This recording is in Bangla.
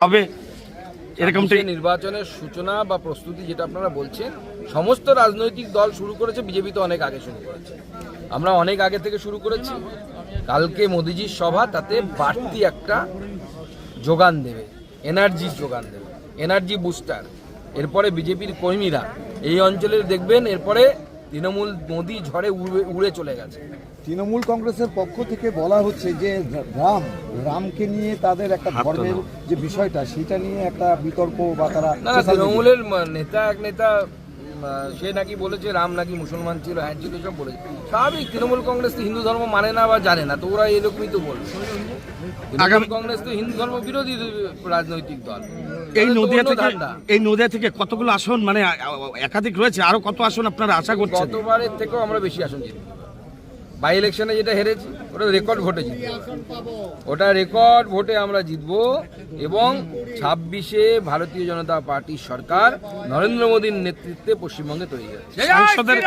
হবে এরকমটা নির্বাচনের সূচনা বা প্রস্তুতি যেটা আপনারা বলছেন সমস্ত রাজনৈতিক দল শুরু করেছে, বিজেপি তো অনেক আগে শুরু করেছে, আমরা অনেক আগে থেকে শুরু করেছি। কালকে মোদিজির সভা তাতে বাড়তি একটা যোগান দেবে, এনার্জির যোগান দেবে, এনার্জি বুস্টার। এরপরে বিজেপির কর্মীরা এই অঞ্চলের দেখবেন এরপরে তৃণমূল মোদি ঝড়ে উড়ে চলে গেছে। তৃণমূল কংগ্রেসের পক্ষ থেকে বলা হচ্ছে যে রামকে নিয়ে তাদের একটা ধর্মের যে বিষয়টা সেটা নিয়ে একটা বিতর্ক বা তারা না, তৃণমূলের নেতা এক নেতা সে নাকি বলেছে রাম নাকি মুসলমান ছিল, হ্যাঁ ছিল, সব বলেছে। স্বাভাবিক, তৃণমূল কংগ্রেস তো হিন্দু ধর্ম মানে না বা জানে না, তো ওরা এরকমই তো বলবে। তৃণমূল কংগ্রেস তো হিন্দু ধর্ম বিরোধী রাজনৈতিক দল। এই নদিয়া থেকে কতগুলো আসন মানে একাধিক রয়েছে, আরো কত আসন আপনারা আশা করছেন? গতবারের থেকেও আমরা বেশি আসন জিতব। বাই ইলেকশনে যেটা হেরেছি ওটা রেকর্ড ভোটে জিতব, ওটা রেকর্ড ভোটে আমরা জিতব। এবং 26-এ ভারতীয় জনতা পার্টির সরকার নরেন্দ্র মোদীর নেতৃত্বে পশ্চিমবঙ্গে তৈরি হচ্ছে।